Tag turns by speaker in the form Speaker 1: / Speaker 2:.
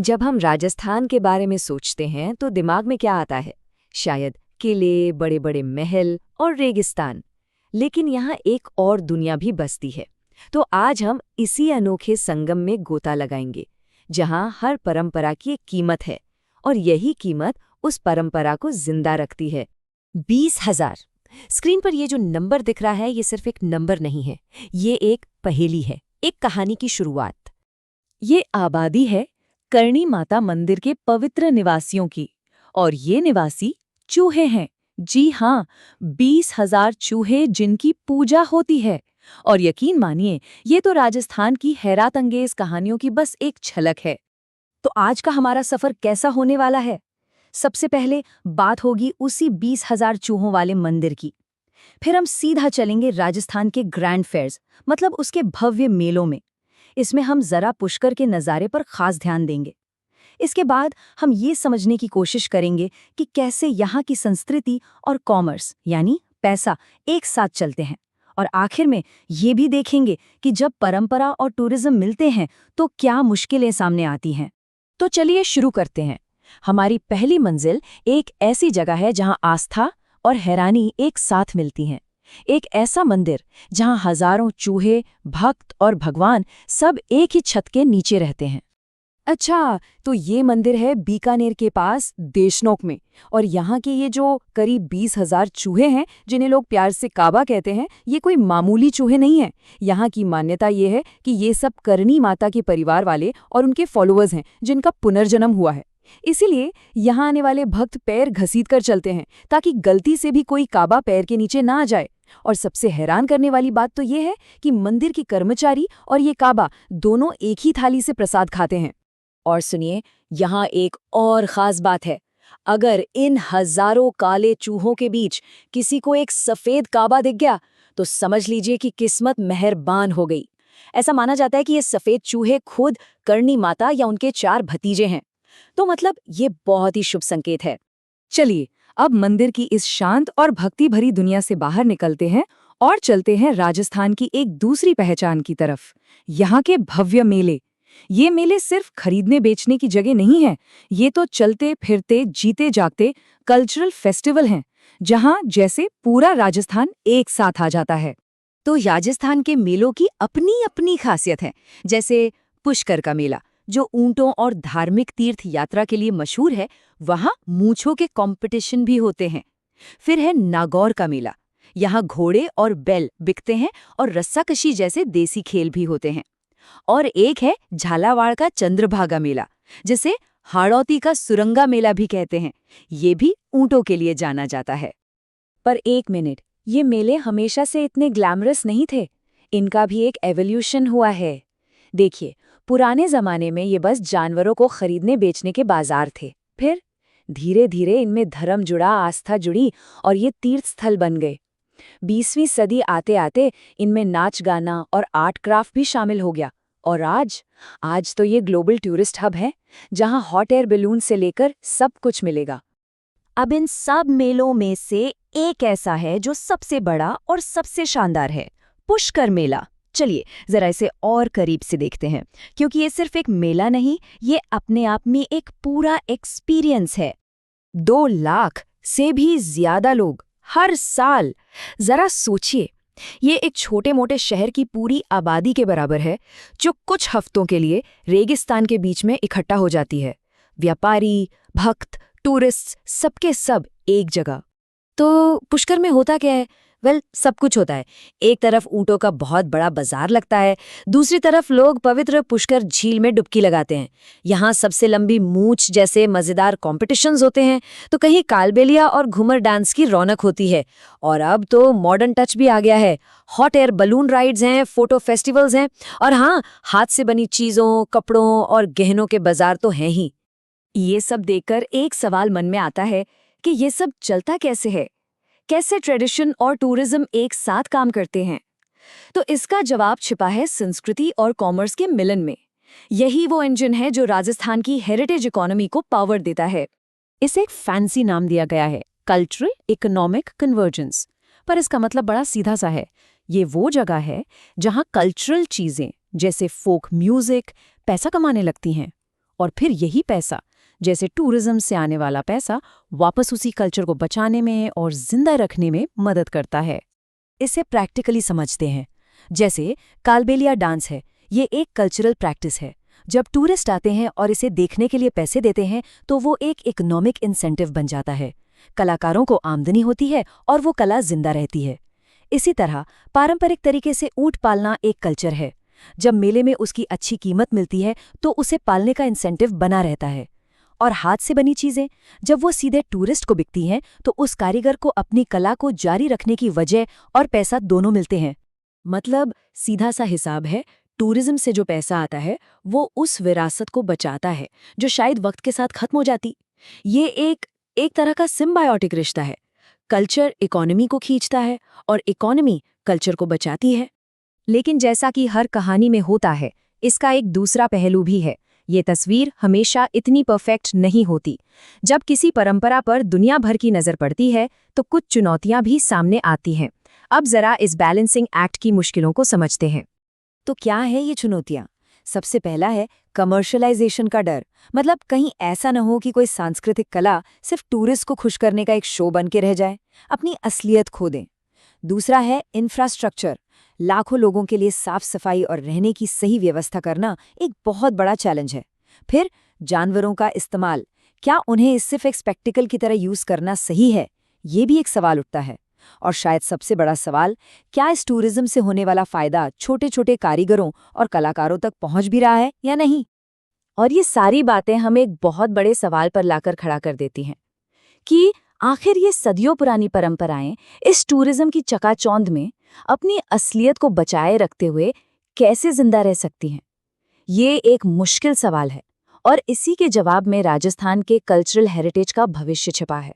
Speaker 1: जब हम राजस्थान के बारे में सोचते हैं तो दिमाग में क्या आता है? शायद किले, बड़े बड़े महल और रेगिस्तान। लेकिन यहाँ एक और दुनिया भी बसती है। तो आज हम इसी अनोखे संगम में गोता लगाएंगे, जहाँ हर परंपरा की एक कीमत है और यही कीमत उस परंपरा को जिंदा रखती है।
Speaker 2: 20,000। स्क्रीन पर ये जो नंबर दिख रहा है ये सिर्फ एक नंबर नहीं है, ये एक पहेली है, एक कहानी की शुरुआत।
Speaker 3: ये आबादी है करणी माता मंदिर के पवित्र निवासियों की, और ये निवासी चूहे हैं। जी हाँ, 20,000 चूहे जिनकी पूजा होती है। और यकीन मानिए, ये तो राजस्थान की हैरत अंगेज कहानियों की बस एक झलक है।
Speaker 2: तो आज का हमारा सफर कैसा होने वाला है? सबसे पहले बात होगी उसी 20,000 चूहों वाले मंदिर की। फिर हम सीधा चलेंगे राजस्थान के ग्रैंड फेयर्स, मतलब उसके भव्य मेलों में। इसमें हम जरा पुष्कर के नज़ारे पर खास ध्यान देंगे। इसके बाद हम ये समझने की कोशिश करेंगे कि कैसे यहाँ की संस्कृति और कॉमर्स यानी पैसा एक साथ चलते हैं। और आखिर में ये भी देखेंगे कि जब परंपरा और टूरिज्म मिलते हैं तो क्या मुश्किलें सामने आती हैं।
Speaker 3: तो चलिए शुरू करते हैं। हमारी पहली मंजिल एक ऐसी जगह है जहां आस्था और हैरानी एक साथ मिलती हैं। एक ऐसा मंदिर जहां हजारों चूहे, भक्त और भगवान सब एक ही छत के नीचे रहते हैं।
Speaker 1: अच्छा, तो ये मंदिर है बीकानेर के पास देशनोक में। और यहाँ के ये जो करीब 20,000 चूहे हैं, जिन्हें लोग प्यार से काबा कहते हैं, ये कोई मामूली चूहे नहीं हैं। यहाँ की मान्यता ये है कि ये सब करणी माता के परिवार वाले और उनके फॉलोअर्स हैं, जिनका पुनर्जन्म हुआ है। इसीलिए यहाँ आने वाले भक्त पैर घसीट कर चलते हैं, ताकि गलती से भी कोई काबा पैर के नीचे ना आ जाए। और सबसे हैरान करने वाली बात तो ये है कि मंदिर के कर्मचारी और ये काबा दोनों एक ही थाली से प्रसाद खाते हैं।
Speaker 2: और सुनिए, यहाँ एक और खास बात है। अगर इन हजारों काले चूहों के बीच किसी को एक सफेद काबा दिख गया तो समझ लीजिए कि किस्मत मेहरबान हो गई। ऐसा माना जाता है कि ये सफेद चूहे खुद करणी माता या उनके 4 भतीजे हैं। तो मतलब ये बहुत ही शुभ संकेत है।
Speaker 3: चलिए, अब मंदिर की इस शांत और भक्ति भरी दुनिया से बाहर निकलते हैं और चलते हैं राजस्थान की एक दूसरी पहचान की तरफ, यहाँ के भव्य मेले। ये मेले सिर्फ खरीदने बेचने की जगह नहीं है, ये तो चलते फिरते जीते जागते कल्चरल फेस्टिवल हैं, जहाँ जैसे पूरा राजस्थान एक साथ आ जाता है।
Speaker 2: तो राजस्थान के मेलों की अपनी अपनी खासियत है। जैसे पुष्कर का मेला, जो ऊंटों और धार्मिक तीर्थ यात्रा के लिए मशहूर है, वहाँ मूंछों के कंपटीशन भी होते हैं। फिर है नागौर का मेला, यहाँ घोड़े और बैल बिकते हैं और रस्साकशी जैसे देसी खेल भी होते हैं। और एक है झालावाड़ का चंद्रभागा मेला, जिसे हाड़ौती का सुरंगा मेला भी कहते हैं। ये भी ऊंटों के लिए जाना जाता है।
Speaker 3: पर एक मिनट, ये मेले हमेशा से इतने ग्लैमरस नहीं थे। इनका भी एक एवोल्यूशन हुआ है। देखिए, पुराने जमाने में ये बस जानवरों को खरीदने बेचने के बाजार थे। फिर धीरे धीरे इनमें धर्म जुड़ा, आस्था जुड़ी और ये तीर्थ स्थल बन गए। 20वीं सदी आते आते इनमें नाच गाना और आर्ट क्राफ्ट भी शामिल हो गया। और आज तो ये ग्लोबल टूरिस्ट हब है, जहां हॉट एयर बैलून से लेकर सब कुछ मिलेगा।
Speaker 2: अब इन सब मेलों में से एक ऐसा है जो सबसे बड़ा और सबसे शानदार है, पुष्कर मेला। चलिए जरा इसे और करीब से देखते हैं, क्योंकि ये सिर्फ एक मेला नहीं, ये अपने आप में एक पूरा एक्सपीरियंस है।
Speaker 1: 2 लाख से भी ज्यादा लोग हर साल। जरा सोचिए, ये एक छोटे मोटे शहर की पूरी आबादी के बराबर है, जो कुछ हफ्तों के लिए रेगिस्तान के बीच में इकट्ठा हो जाती है। व्यापारी, भक्त, टूरिस्ट, सबके सब एक जगह।
Speaker 2: तो पुष्कर में होता क्या है? सब कुछ होता है। एक तरफ ऊंटों का बहुत बड़ा बाजार लगता है, दूसरी तरफ लोग पवित्र पुष्कर झील में डुबकी लगाते हैं। यहाँ सबसे लंबी मूंछ जैसे मजेदार कॉम्पिटिशन्स होते हैं, तो कहीं कालबेलिया और घूमर डांस की रौनक होती है। और अब तो मॉडर्न टच भी आ गया है। हॉट एयर बलून राइड्स हैं, फोटो फेस्टिवल्स हैं, और हाँ, हाथ से बनी चीजों, कपड़ों और गहनों के बाजार तो हैं ही।
Speaker 3: ये सब देखकर एक सवाल मन में आता है कि ये सब चलता कैसे है? कैसे ट्रेडिशन और टूरिज्म एक साथ काम करते हैं? तो इसका जवाब छिपा है संस्कृति और कॉमर्स के मिलन में। यही वो इंजन है जो राजस्थान की हेरिटेज इकोनॉमी को पावर देता है। इसे एक फैंसी नाम दिया गया है, कल्चरल इकोनॉमिक कन्वर्जेंस। पर इसका मतलब बड़ा सीधा सा है। ये वो जगह है जहां कल्चरल चीजें जैसे फोक म्यूजिक पैसा कमाने लगती हैं,
Speaker 2: और फिर यही पैसा, जैसे टूरिज्म से आने वाला पैसा, वापस उसी कल्चर को बचाने में और जिंदा रखने में मदद करता है। इसे प्रैक्टिकली समझते हैं। जैसे कालबेलिया डांस है, ये एक कल्चरल प्रैक्टिस है। जब टूरिस्ट आते हैं और इसे देखने के लिए पैसे देते हैं तो वो एक इकोनॉमिक इंसेंटिव बन जाता है। कलाकारों को आमदनी होती है और वो कला जिंदा रहती है। इसी तरह पारंपरिक तरीके से ऊंट पालना एक कल्चर है। जब मेले में उसकी अच्छी कीमत मिलती है तो उसे पालने का इंसेंटिव बना रहता है। और हाथ से बनी चीजें, जब वो सीधे टूरिस्ट को बिकती हैं तो उस कारीगर को अपनी कला को जारी रखने की वजह और पैसा दोनों मिलते हैं। मतलब सीधा सा हिसाब है, टूरिज्म से जो पैसा आता है वो उस विरासत को बचाता है जो शायद वक्त के साथ खत्म हो जाती। ये एक तरह का सिम्बायोटिक रिश्ता है। कल्चर इकोनॉमी को खींचता है और इकोनॉमी कल्चर को बचाती है।
Speaker 3: लेकिन जैसा कि हर कहानी में होता है, इसका एक दूसरा पहलू भी है। ये तस्वीर हमेशा इतनी परफेक्ट नहीं होती। जब किसी परंपरा पर दुनिया भर की नज़र पड़ती है तो कुछ चुनौतियां भी सामने आती हैं। अब जरा इस बैलेंसिंग एक्ट की मुश्किलों को समझते हैं।
Speaker 2: तो क्या है ये चुनौतियां? सबसे पहला है कमर्शलाइजेशन का डर। मतलब कहीं ऐसा न हो कि कोई सांस्कृतिक कला सिर्फ टूरिस्ट को खुश करने का एक शो बन के रह जाए, अपनी असलियत खो दें। दूसरा है इंफ्रास्ट्रक्चर। लाखों लोगों के लिए साफ सफाई और रहने की सही व्यवस्था करना एक बहुत बड़ा चैलेंज है। फिर जानवरों का इस्तेमाल, क्या उन्हें सिर्फ एक स्पेक्टिकल की तरह यूज करना सही है? ये भी एक सवाल उठता है। और शायद सबसे बड़ा सवाल, क्या इस टूरिज्म से होने वाला फायदा छोटे छोटे कारीगरों और कलाकारों तक पहुंच भी रहा है या नहीं?
Speaker 3: और ये सारी बातें हमें एक बहुत बड़े सवाल पर लाकर खड़ा कर देती हैं कि आखिर ये सदियों पुरानी परंपराएं इस टूरिज्म की चकाचौंध में अपनी असलियत को बचाए रखते हुए कैसे जिंदा रह सकती हैं? ये एक मुश्किल सवाल है और इसी के जवाब में राजस्थान के कल्चरल हेरिटेज का भविष्य छिपा है।